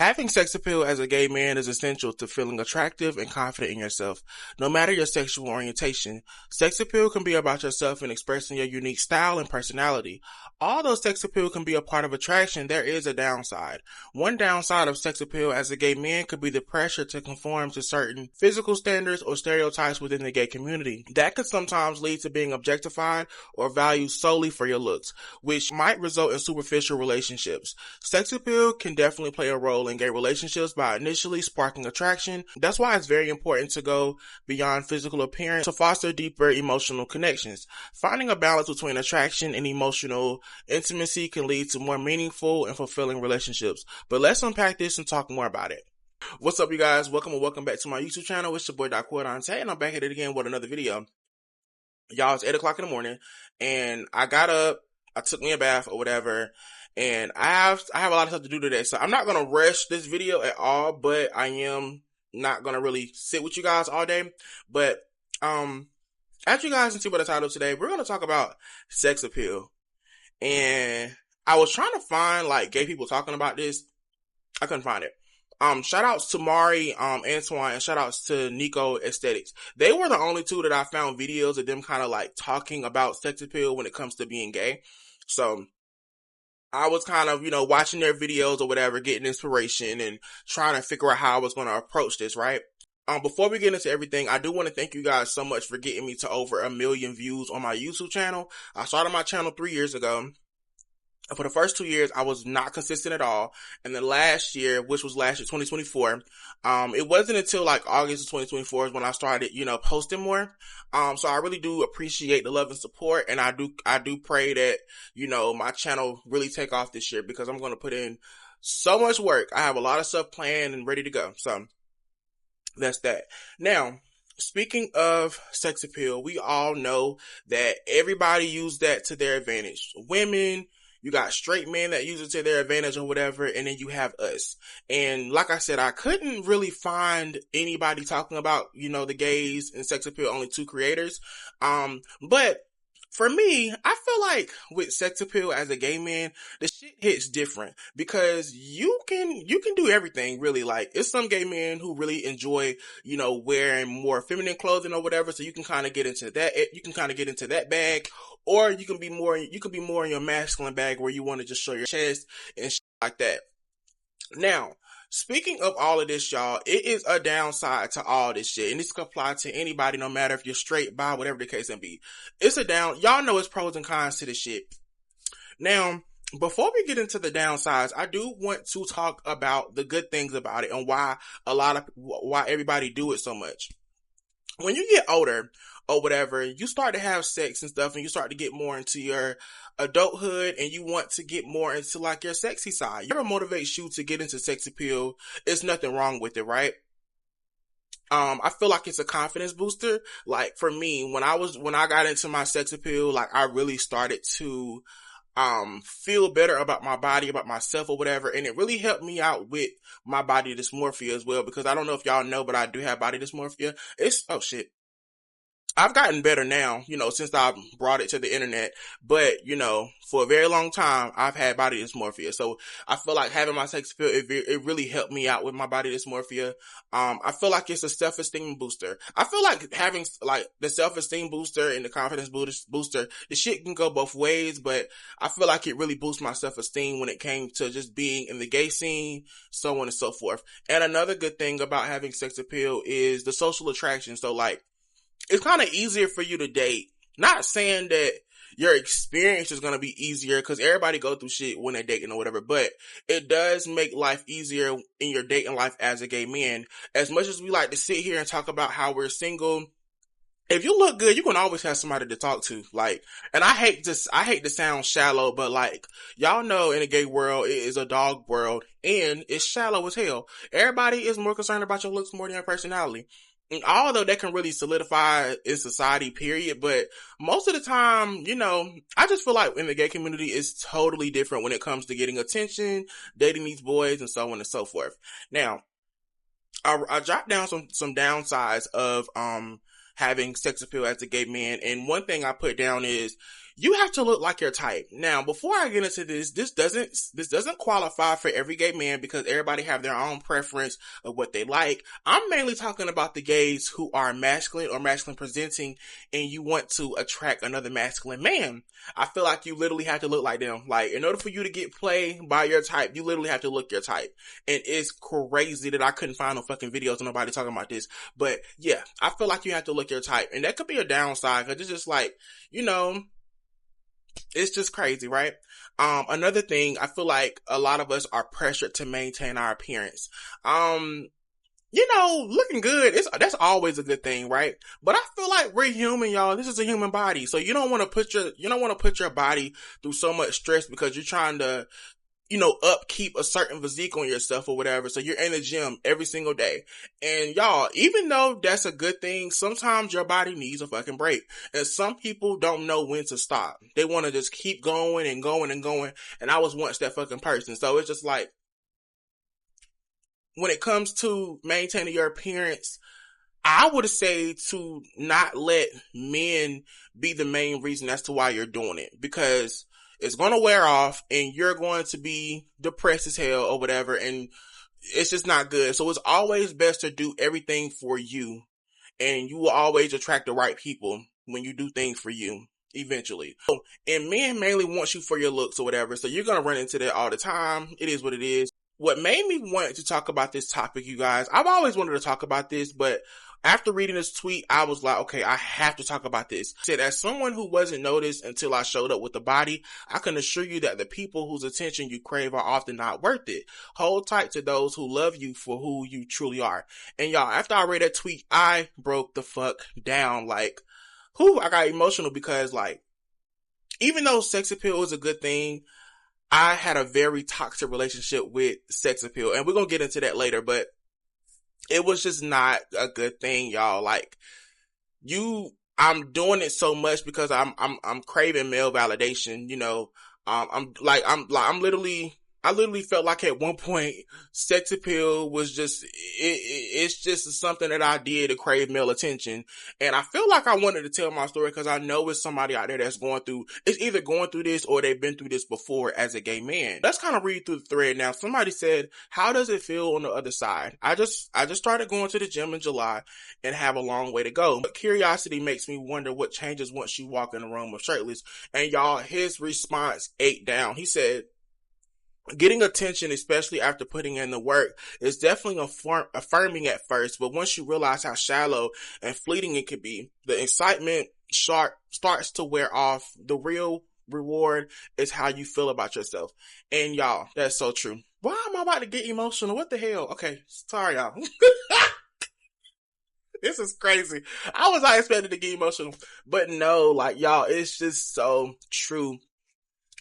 Having sex appeal as a gay man is essential to feeling attractive and confident in yourself. No matter your sexual orientation, sex appeal can be about yourself and expressing your unique style and personality. Although sex appeal can be a part of attraction, there is a downside. One downside of sex appeal as a gay man could be the pressure to conform to certain physical standards or stereotypes within the gay community. That could sometimes lead to being objectified or valued solely for your looks, which might result in superficial relationships. Sex appeal can definitely play a role in gay relationships by initially sparking attraction. That's why it's very important to go beyond physical appearance to foster deeper emotional connections. Finding a balance between attraction and emotional intimacy can lead to more meaningful and fulfilling relationships. But let's unpack this and talk more about it. What's up, you guys? Welcome back to my YouTube channel. It's your boy Dante, and I'm back at it again with another video. Y'all, it's 8 o'clock in the morning, and I got up, I took me a bath or whatever, and I have a lot of stuff to do today, so I'm not going to rush this video at all, but I am not going to really sit with you guys all day. But as you guys can see by the title today, we're going to talk about sex appeal. And I was trying to find like gay people talking about this. I couldn't find it. Shout outs to Mari, Antoine, and shout outs to Nico Aesthetics. They were the only two that I found videos of them kind of like talking about sex appeal when it comes to being gay. So I was kind of, watching their videos or whatever, getting inspiration and trying to figure out how I was going to approach this, right? Before we get into everything, I do want to thank you guys so much for getting me to over 1 million views on my YouTube channel. I started my channel 3 years ago. For the first 2 years, I was not consistent at all. And then last year, which was last year, 2024, it wasn't until like August of 2024 is when I started, posting more. So I really do appreciate the love and support. And I do pray that, my channel really take off this year because I'm going to put in so much work. I have a lot of stuff planned and ready to go. So that's that. Now, speaking of sex appeal, we all know that everybody used that to their advantage. Women, you got straight men that use it to their advantage or whatever, and then you have us. And like I said, I couldn't really find anybody talking about, the gays and sex appeal, only 2 creators. But for me, I feel like with sex appeal as a gay man, the shit hits different because you can do everything really. Like, it's some gay men who really enjoy, wearing more feminine clothing or whatever. So you can kind of get into that. You can kind of get into that bag, or you can be more in your masculine bag where you want to just show your chest and shit like that. Now, speaking of all of this, y'all, it is a downside to all this shit. And this can apply to anybody, no matter if you're straight, bi, whatever the case may be. Y'all know it's pros and cons to this shit. Now, before we get into the downsides, I do want to talk about the good things about it and why everybody do it so much. When you get older or whatever, you start to have sex and stuff, and you start to get more into your adulthood, and you want to get more into like your sexy side. Whatever motivates you to get into sex appeal, there's nothing wrong with it, right? I feel like it's a confidence booster. Like for me, when I got into my sex appeal, like I really started to feel better about my body, about myself or whatever, and it really helped me out with my body dysmorphia as well, because I don't know if y'all know, but I do have body dysmorphia. I've gotten better now, since I brought it to the internet, but, for a very long time, I've had body dysmorphia. So I feel like having my sex appeal, it really helped me out with my body dysmorphia. I feel like it's a self-esteem booster. I feel like having like the self-esteem booster and the confidence booster, the shit can go both ways, but I feel like it really boosts my self-esteem when it came to just being in the gay scene, so on and so forth. And another good thing about having sex appeal is the social attraction. So like, it's kind of easier for you to date. Not saying that your experience is going to be easier, because everybody go through shit when they're dating or whatever, but it does make life easier in your dating life as a gay man. As much as we like to sit here and talk about how we're single, if you look good, you can always have somebody to talk to. Like, and I hate to sound shallow, but like, y'all know in the gay world, it is a dog world, and it's shallow as hell. Everybody is more concerned about your looks more than your personality. And although that can really solidify in society, period, but most of the time, I just feel like in the gay community, it's totally different when it comes to getting attention, dating these boys, and so on and so forth. Now, I jot down some downsides of having sex appeal as a gay man, and one thing I put down is you have to look like your type. Now, before I get into this doesn't qualify for every gay man because everybody have their own preference of what they like. I'm mainly talking about the gays who are masculine or masculine presenting and you want to attract another masculine man. I feel like you literally have to look like them. Like, in order for you to get played by your type, you literally have to look your type. And it's crazy that I couldn't find no fucking videos of nobody talking about this. But yeah, I feel like you have to look your type. And that could be a downside because it's just like, it's just crazy, right? Another thing, I feel like a lot of us are pressured to maintain our appearance. Looking good, that's always a good thing, right? But I feel like we're human, y'all. This is a human body. So you don't want to put your body through so much stress because you're trying to, upkeep a certain physique on yourself or whatever. So you're in the gym every single day. And y'all, even though that's a good thing, sometimes your body needs a fucking break. And some people don't know when to stop. They want to just keep going and going and going. And I was once that fucking person. So it's just like, when it comes to maintaining your appearance, I would say to not let men be the main reason as to why you're doing it. Because it's going to wear off and you're going to be depressed as hell or whatever. And it's just not good. So it's always best to do everything for you. And you will always attract the right people when you do things for you eventually. And men mainly want you for your looks or whatever. So you're going to run into that all the time. It is what it is. What made me want to talk about this topic, you guys, I've always wanted to talk about this, but after reading this tweet, I was like, okay, I have to talk about this. I said, as someone who wasn't noticed until I showed up with the body, I can assure you that the people whose attention you crave are often not worth it. Hold tight to those who love you for who you truly are. And y'all, after I read that tweet, I broke the fuck down. Like, I got emotional because, like, even though sex appeal is a good thing, I had a very toxic relationship with sex appeal, and we're going to get into that later, but it was just not a good thing, y'all. Like, I'm doing it so much because I'm craving male validation, I literally felt like at one point sex appeal was just, it's just something that I did to crave male attention. And I feel like I wanted to tell my story because I know it's somebody out there that's it's either going through this or they've been through this before as a gay man. Let's kind of read through the thread now. Somebody said, how does it feel on the other side? I just started going to the gym in July and have a long way to go. But curiosity makes me wonder what changes once you walk in a room of shirtless. And y'all, his response ate down. He said, getting attention, especially after putting in the work, is definitely affirming at first, but once you realize how shallow and fleeting it could be, the excitement starts to wear off. The real reward is how you feel about yourself. And y'all, that's so true. Why am I about to get emotional? What the hell? Okay, sorry y'all. This is crazy. I was not expecting to get emotional, but no, like y'all, it's just so true.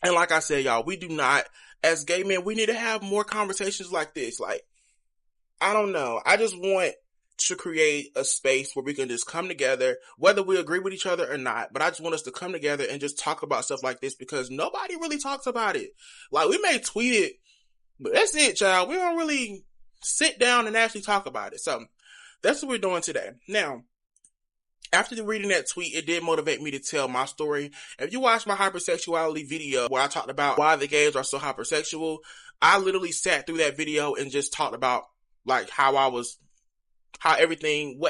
And like I said, y'all, we do not, as gay men, we need to have more conversations like this. Like, I don't know. I just want to create a space where we can just come together, whether we agree with each other or not. But I just want us to come together and just talk about stuff like this because nobody really talks about it. Like, we may tweet it, but that's it, child. We don't really sit down and actually talk about it. So that's what we're doing today. Now, after reading that tweet, it did motivate me to tell my story. If you watch my hypersexuality video where I talked about why the gays are so hypersexual, I literally sat through that video and just talked about like what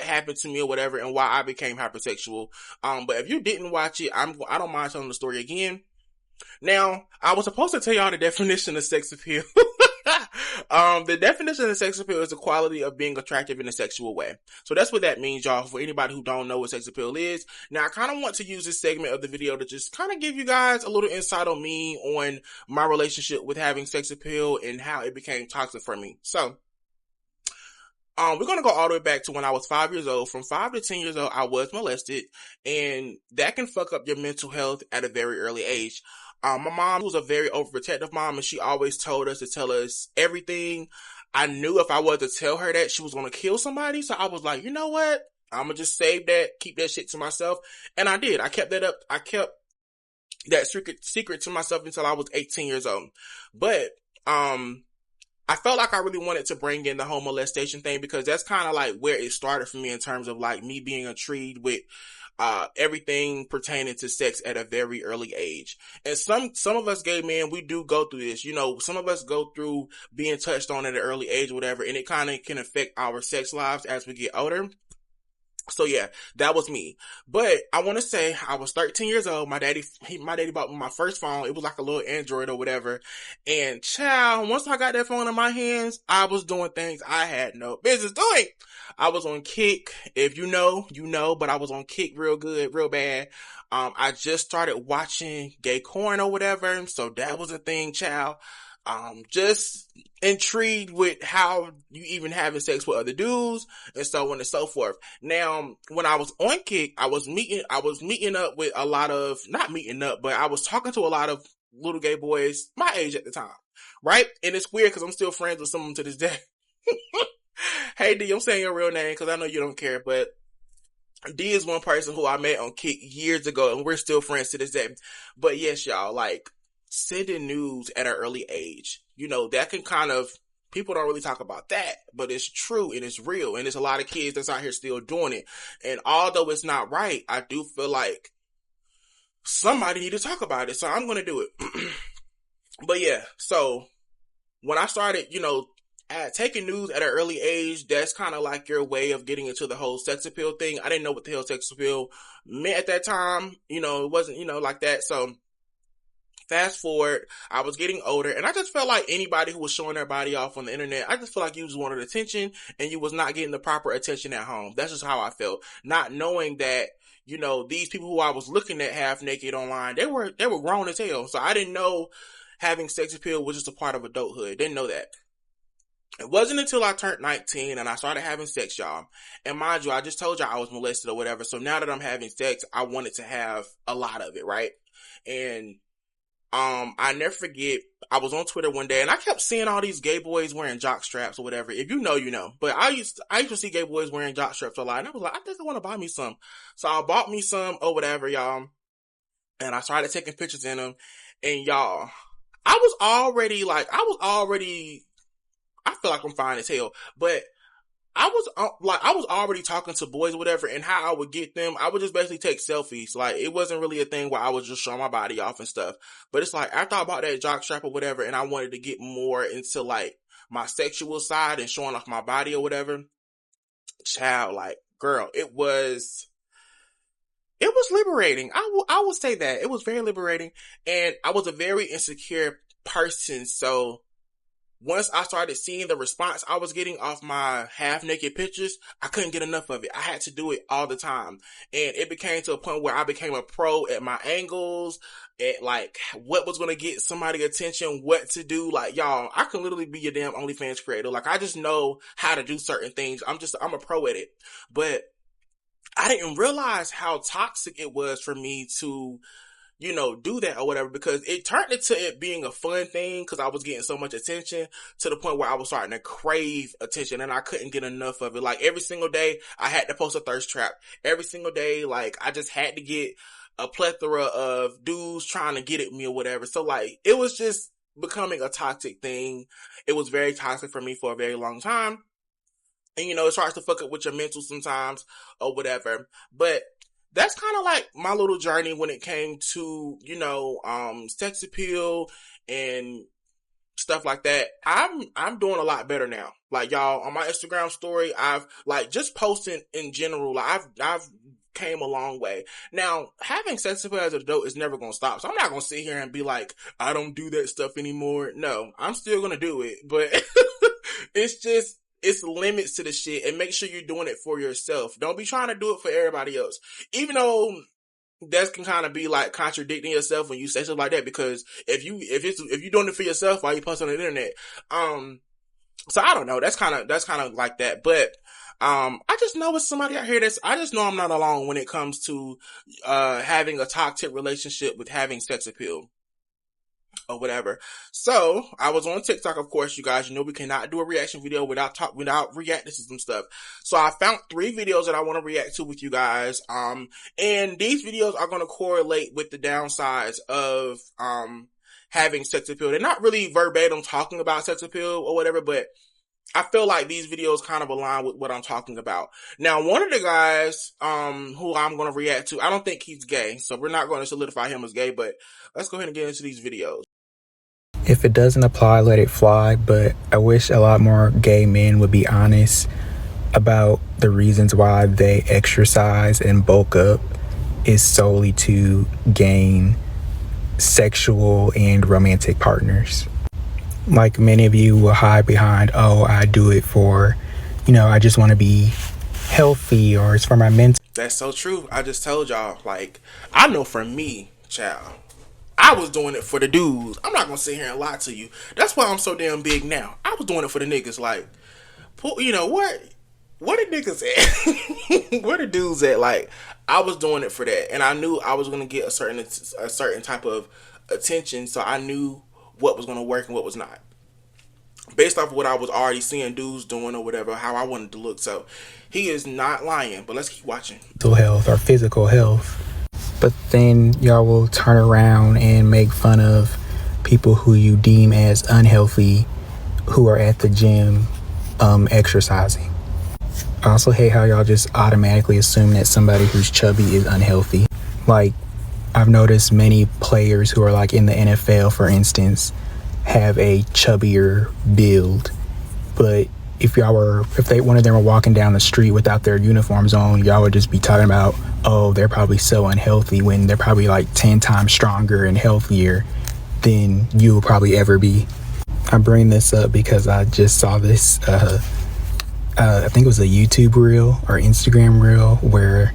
happened to me or whatever and why I became hypersexual. But if you didn't watch it, I don't mind telling the story again. Now, I was supposed to tell y'all the definition of sex appeal. The definition of sex appeal is the quality of being attractive in a sexual way. So that's what that means, y'all, for anybody who don't know what sex appeal is. Now, I kind of want to use this segment of the video to just kind of give you guys a little insight on me, on my relationship with having sex appeal and how it became toxic for me. So, we're going to go all the way back to when I was 5 years old. From 5 to 10 years old, I was molested, and that can fuck up your mental health at a very early age. My mom was a very overprotective mom, and she always told us to tell us everything. I knew if I was to tell her that, she was going to kill somebody. So I was like, you know what? I'm going to just save that, keep that shit to myself. And I did. I kept that up. I kept that secret to myself until I was 18 years old. But, I felt like I really wanted to bring in the whole molestation thing because that's kind of like where it started for me in terms of like me being intrigued with everything pertaining to sex at a very early age. And some of us gay men, we do go through this. You know, some of us go through being touched on at an early age or whatever, and it kind of can affect our sex lives as we get older. So yeah, that was me. But I want to say I was 13 years old. My daddy bought me my first phone. It was like a little Android or whatever. And child, once I got that phone in my hands, I was doing things I had no business doing. I was on Kick. If you know, you know, but I was on Kick real good, real bad. I just started watching gay porn or whatever. So that was a thing, child. Just intrigued with how you even having sex with other dudes and so on and so forth. Now, when I was on Kick, I was meeting up with a lot of, not meeting up, but I was talking to a lot of little gay boys my age at the time, right? And it's weird because I'm still friends with some of them to this day. Hey D, I'm saying your real name because I know you don't care, but D is one person who I met on Kick years ago and we're still friends to this day. But yes, y'all, like, sending nudes at an early age, you know, that can kind of, people don't really talk about that, but it's true and it's real. And there's a lot of kids that's out here still doing it. And although it's not right, I do feel like somebody need to talk about it. So I'm going to do it. But yeah, so when I started, you know, taking nudes at an early age, that's kind of like your way of getting into the whole sex appeal thing. I didn't know what the hell sex appeal meant at that time. You know, it wasn't, you know, like that. So fast forward, I was getting older, and I just felt like anybody who was showing their body off on the internet, I just felt like you just wanted attention, and you was not getting the proper attention at home. That's just how I felt. Not knowing that, you know, these people who I was looking at half naked online, they were grown as hell. So I didn't know having sex appeal was just a part of adulthood. Didn't know that. It wasn't until I turned 19 and I started having sex, y'all. And mind you, I just told y'all I was molested or whatever. So now that I'm having sex, I wanted to have a lot of it, right? And I never forget, I was on Twitter one day and I kept seeing all these gay boys wearing jock straps or whatever. If you know, you know. But I used to see gay boys wearing jock straps a lot. And I was like, I think I want to buy me some. So I bought me some or whatever, y'all. And I started taking pictures in them. And y'all, I feel like I'm fine as hell. But I was already talking to boys or whatever, and how I would get them, I would just basically take selfies. Like, it wasn't really a thing where I would just show my body off and stuff. But it's like, after I bought that jock strap or whatever, and I wanted to get more into, like, my sexual side and showing off my body or whatever, child, like, girl, it was liberating. I will say that. It was very liberating, and I was a very insecure person, so once I started seeing the response I was getting off my half-naked pictures, I couldn't get enough of it. I had to do it all the time. And it became to a point where I became a pro at my angles, at like what was going to get somebody attention, what to do. Like, y'all, I can literally be your damn OnlyFans creator. Like, I just know how to do certain things. I'm a pro at it. But I didn't realize how toxic it was for me to, you know, do that or whatever, because it turned into it being a fun thing because I was getting so much attention to the point where I was starting to crave attention and I couldn't get enough of it. Like, every single day I had to post a thirst trap. Every single day, like, I just had to get a plethora of dudes trying to get at me or whatever. So, like, it was just becoming a toxic thing. It was very toxic for me for a very long time. And, you know, it starts to fuck up with your mental sometimes or whatever. But that's kind of like my little journey when it came to, you know, sex appeal and stuff like that. I'm doing a lot better now. Like, y'all, on my Instagram story, I've like just posting in general. Like, I've came a long way. Now, having sex appeal as an adult is never going to stop. So I'm not going to sit here and be like, I don't do that stuff anymore. No, I'm still going to do it, but it's limits to the shit, and make sure you're doing it for yourself. Don't be trying to do it for everybody else. Even though that can kind of be like contradicting yourself when you say stuff like that, because if you're doing it for yourself, why you post on the internet? So I don't know. That's kind of like that. But I just know it's somebody out here I just know I'm not alone when it comes to having a toxic relationship with having sex appeal or whatever. So I was on TikTok, of course, you guys. You know we cannot do a reaction video without reacting to some stuff. So I found 3 videos that I want to react to with you guys. And these videos are going to correlate with the downsides of having sex appeal. They're not really verbatim talking about sex appeal or whatever, but I feel like these videos kind of align with what I'm talking about. Now, one of the guys, who I'm going to react to, I don't think he's gay, so we're not going to solidify him as gay, but let's go ahead and get into these videos. If it doesn't apply, let it fly, but I wish a lot more gay men would be honest about the reasons why they exercise and bulk up is solely to gain sexual and romantic partners. Like many of you will hide behind, oh, I do it for, I just want to be healthy, or it's for my mental. That's so true. I just told y'all, like, I know for me, child, I was doing it for the dudes. I'm not going to sit here and lie to you. That's why I'm so damn big now. I was doing it for the niggas. Like, you know what? Where the niggas at? Where the dudes at? Like, I was doing it for that. And I knew I was going to get a certain type of attention. So I knew what was going to work and what was not, based off of what I was already seeing dudes doing or whatever, how I wanted to look. So he is not lying, but let's keep watching. Mental health or physical health. But then y'all will turn around and make fun of people who you deem as unhealthy who are at the gym exercising. I also hate how y'all just automatically assume that somebody who's chubby is unhealthy. Like, I've noticed many players who are like in the NFL, for instance, have a chubbier build. But if one of them were walking down the street without their uniforms on, y'all would just be talking about, oh, they're probably so unhealthy, when they're probably like 10 times stronger and healthier than you will probably ever be. I bring this up because I just saw this, I think it was a YouTube reel or Instagram reel where,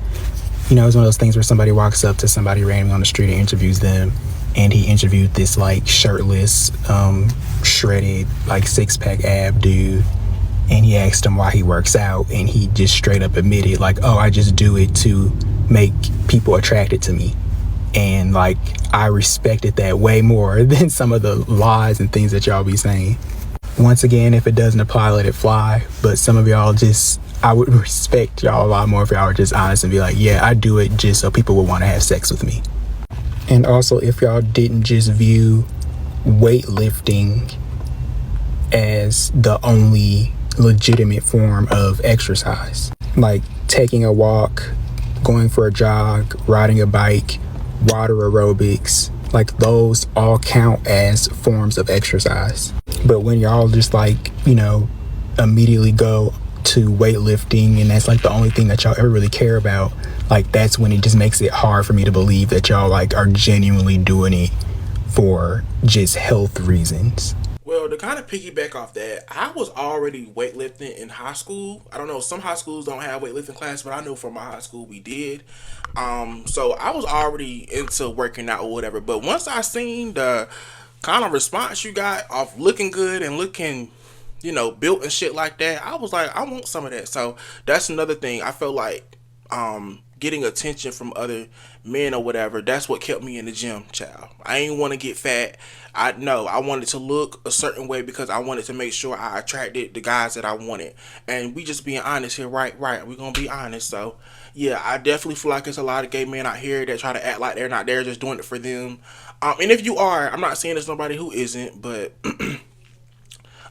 it was one of those things where somebody walks up to somebody randomly on the street and interviews them. And he interviewed this like shirtless, shredded, like six-pack ab dude. And he asked him why he works out. And he just straight up admitted like, oh, I just do it to make people attracted to me. And like, I respected that way more than some of the lies and things that y'all be saying. Once again, if it doesn't apply, let it fly. But some of y'all I would respect y'all a lot more if y'all were just honest and be like, yeah, I do it just so people would want to have sex with me. And also, if y'all didn't just view weightlifting as the only legitimate form of exercise, like taking a walk, going for a jog, riding a bike, water aerobics, like those all count as forms of exercise. But when y'all just like, immediately go to weightlifting and that's like the only thing that y'all ever really care about, like that's when it just makes it hard for me to believe that y'all like are genuinely doing it for just health reasons. Well, to kind of piggyback off that, I was already weightlifting in high school. I don't know, some high schools don't have weightlifting class, but I know for my high school we did. So I was already into working out or whatever. But once I seen the kind of response you got off looking good and looking, built and shit like that, I was like, I want some of that. So that's another thing. I felt like getting attention from other men or whatever, that's what kept me in the gym, child. I ain't want to get fat. I wanted to look a certain way because I wanted to make sure I attracted the guys that I wanted. And we just being honest here, right? We're going to be honest. So, yeah, I definitely feel like there's a lot of gay men out here that try to act like they're not there, just doing it for them. And if you are, I'm not saying there's nobody who isn't, but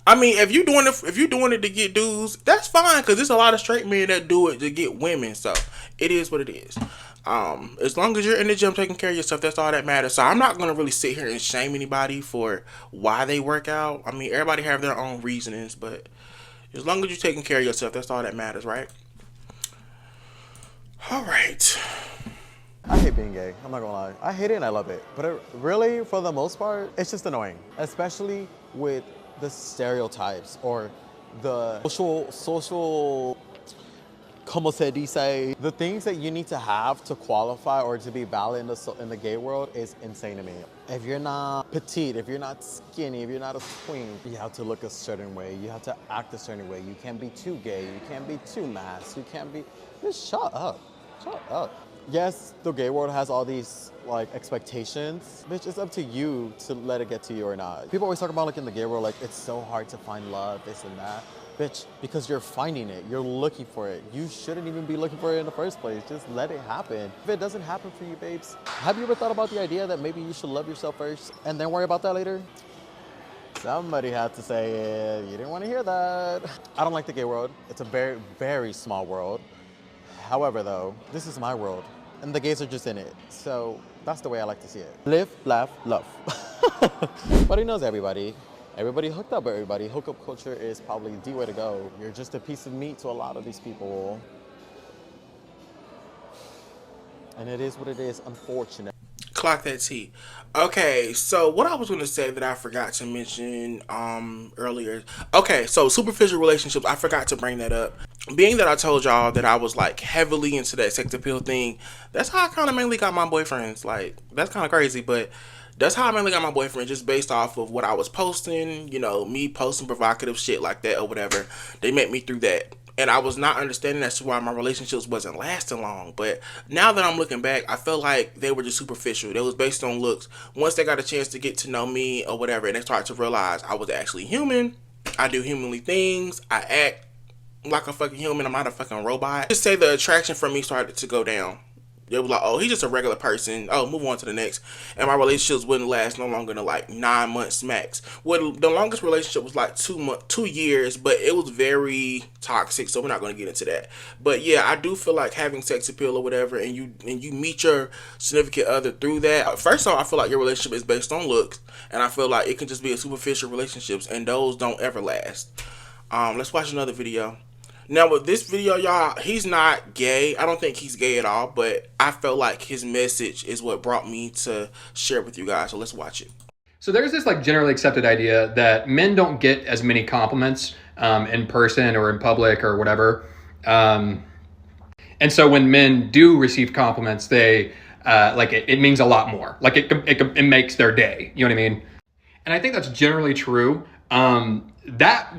I mean, if you're doing it to get dudes, that's fine, because there's a lot of straight men that do it to get women. So it is what it is. As long as you're in the gym taking care of yourself, that's all that matters. So I'm not gonna really sit here and shame anybody for why they work out. I mean, everybody have their own reasonings, but as long as you're taking care of yourself, that's all that matters, right? All right. I hate being gay, I'm not gonna lie. I hate it and I love it. But really, for the most part, it's just annoying. Especially with the stereotypes or the social, como se dice, the things that you need to have to qualify or to be valid in the gay world is insane to me. If you're not petite, if you're not skinny, if you're not a queen, you have to look a certain way, you have to act a certain way. You can't be too gay, you can't be too masked, you can't be, just shut up. Yes, the gay world has all these like expectations. Bitch, it's up to you to let it get to you or not. People always talk about like in the gay world, like it's so hard to find love, this and that. Bitch, because you're finding it, you're looking for it. You shouldn't even be looking for it in the first place. Just let it happen. If it doesn't happen for you, babes, have you ever thought about the idea that maybe you should love yourself first and then worry about that later? Somebody had to say it. You didn't want to hear that. I don't like the gay world. It's a very, very small world. However, though, this is my world, and the gays are just in it. So that's the way I like to see it. Live, laugh, love. But he knows everybody. Everybody hooked up with everybody. Hookup culture is probably the way to go. You're just a piece of meat to a lot of these people. And it is what it is, unfortunate. Clock that T. Okay, so what I was going to say that I forgot to mention earlier. Okay, so superficial relationships, I forgot to bring that up. Being that I told y'all that I was like heavily into that sex appeal thing, that's how I kind of mainly got my boyfriends. Like, that's kind of crazy, but that's how I mainly got my boyfriend, just based off of what I was posting, you know, me posting provocative shit like that or whatever. They met me through that. And I was not understanding that's why my relationships wasn't lasting long. But now that I'm looking back, I feel like they were just superficial. They was based on looks. Once they got a chance to get to know me or whatever, and they started to realize I was actually human. I do humanly things. I act like a fucking human. I'm not a fucking robot. Just say the attraction from me started to go down. They were like, oh, he's just a regular person. Oh, move on to the next. And my relationships wouldn't last no longer than like 9 months max. Well, the longest relationship was like 2 years, but it was very toxic, so we're not going to get into that. But yeah, I do feel like having sex appeal or whatever, and you meet your significant other through that. First off, I feel like your relationship is based on looks, and I feel like it can just be a superficial relationships, and those don't ever last. Let's watch another video. Now with this video, y'all, he's not gay. I don't think he's gay at all, but I felt like his message is what brought me to share with you guys. So let's watch it. So there's this like generally accepted idea that men don't get as many compliments in person or in public or whatever. And so when men do receive compliments, they like it means a lot more. Like it makes their day. You know what I mean? And I think that's generally true. That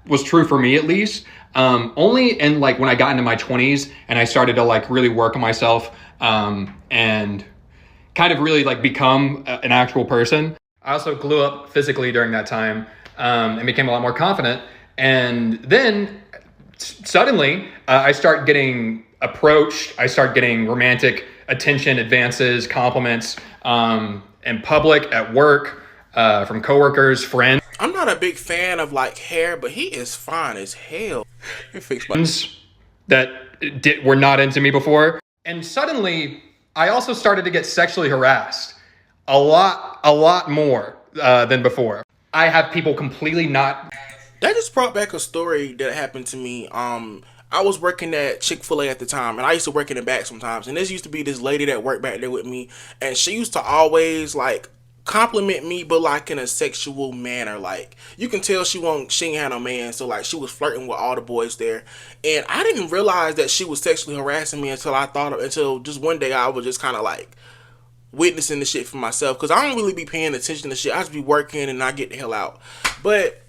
was true for me, at least. Only in like when I got into my 20s and I started to like really work on myself and kind of really like become an actual person. I also grew up physically during that time and became a lot more confident. And then suddenly I start getting approached. I start getting romantic attention, advances, compliments in public, at work, from coworkers, friends. I'm not a big fan of like hair, but he is fine as hell. That were not into me before. And suddenly I also started to get sexually harassed a lot more than before. I have people completely not. That just brought back a story that happened to me. I was working at Chick-fil-A at the time, and I used to work in the back sometimes. And this used to be this lady that worked back there with me, and she used to always like compliment me, but like in a sexual manner. Like you can tell she ain't had no man, so like she was flirting with all the boys there, and I didn't realize that she was sexually harassing me until just one day I was just kind of like witnessing the shit for myself, because I don't really be paying attention to shit. I just be working and I get the hell out. But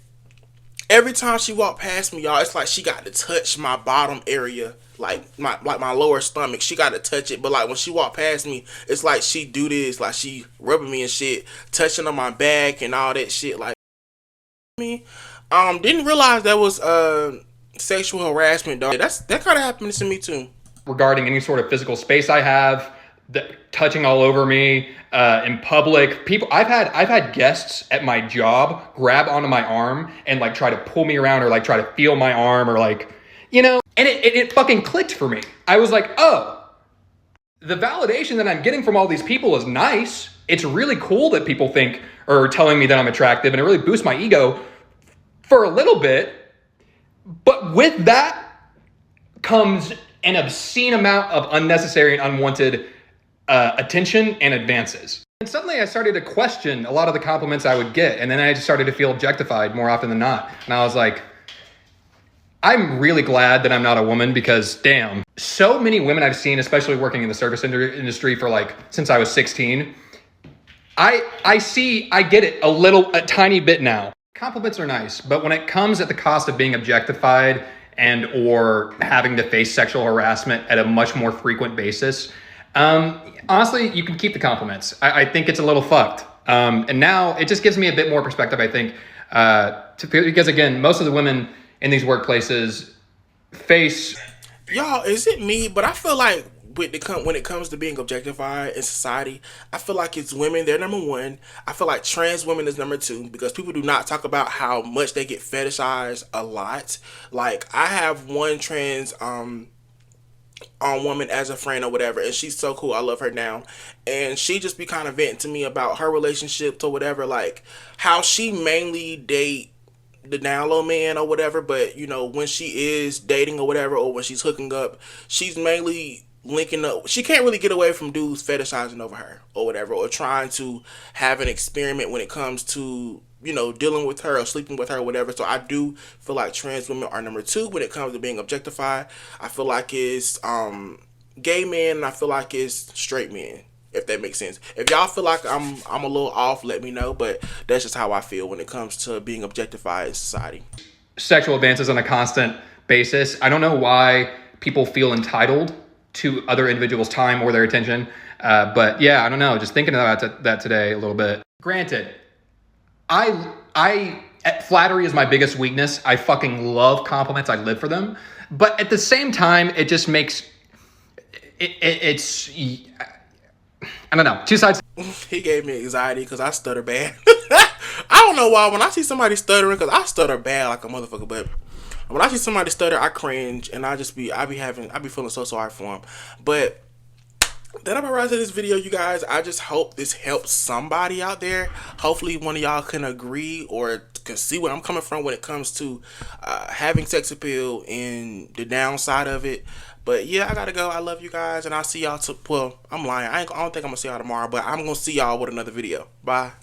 every time she walked past me, y'all, it's like she got to touch my bottom area, like my lower stomach. She got to touch it, but like when she walked past me, it's like she do this, like she rubbing me and shit, touching on my back and all that shit. Like me, didn't realize that was sexual harassment, dog. That kind of happened to me too. Regarding any sort of physical space I have, touching all over me in public. People, I've had guests at my job grab onto my arm and like try to pull me around or like try to feel my arm or like, you know, and it fucking clicked for me. I was like, oh, the validation that I'm getting from all these people is nice. It's really cool that people think or are telling me that I'm attractive, and it really boosts my ego for a little bit. But with that comes an obscene amount of unnecessary and unwanted attention and advances. And suddenly I started to question a lot of the compliments I would get. And then I just started to feel objectified more often than not. And I was like, I'm really glad that I'm not a woman, because damn, so many women I've seen, especially working in the service industry for like, since I was 16, I get it a tiny bit now. Compliments are nice, but when it comes at the cost of being objectified and or having to face sexual harassment at a much more frequent basis, honestly, you can keep the compliments. I think it's a little fucked. And now it just gives me a bit more perspective, I think, because again, most of the women in these workplaces face... Y'all, is it me? But I feel like when it comes to being objectified in society, I feel like it's women. They're number one. I feel like trans women is number two because people do not talk about how much they get fetishized a lot. Like I have one trans on woman as a friend or whatever, and she's so cool. I love her now, and she just be kind of venting to me about her relationships or whatever, like how she mainly date the down low man or whatever, but you know when she is dating or whatever, or when she's hooking up, she's mainly linking up. She can't really get away from dudes fetishizing over her or whatever, or trying to have an experiment when it comes to, you know, dealing with her or sleeping with her or whatever. So I do feel like trans women are number two when it comes to being objectified. I feel like it's gay men, and I feel like it's straight men, if that makes sense. If y'all feel like I'm a little off, let me know, but that's just how I feel when it comes to being objectified in society. Sexual advances on a constant basis. I don't know why people feel entitled to other individuals' time or their attention. But yeah, I don't know. Just thinking about that today a little bit. Granted, flattery is my biggest weakness. I fucking love compliments. I live for them. But at the same time, it just makes it's I don't know. Two sides. He gave me anxiety because I stutter bad. I don't know why. When I see somebody stuttering, because I stutter bad like a motherfucker, but when I see somebody stutter, I cringe, and I be feeling so sorry for him. But that about right to this video, you guys. I just hope this helps somebody out there. Hopefully one of y'all can agree or can see where I'm coming from when it comes to having sex appeal and the downside of it. But yeah, I gotta go. I love you guys, and I'll see y'all. Well, I'm lying. I don't think I'm gonna see y'all tomorrow, but I'm gonna see y'all with another video. Bye.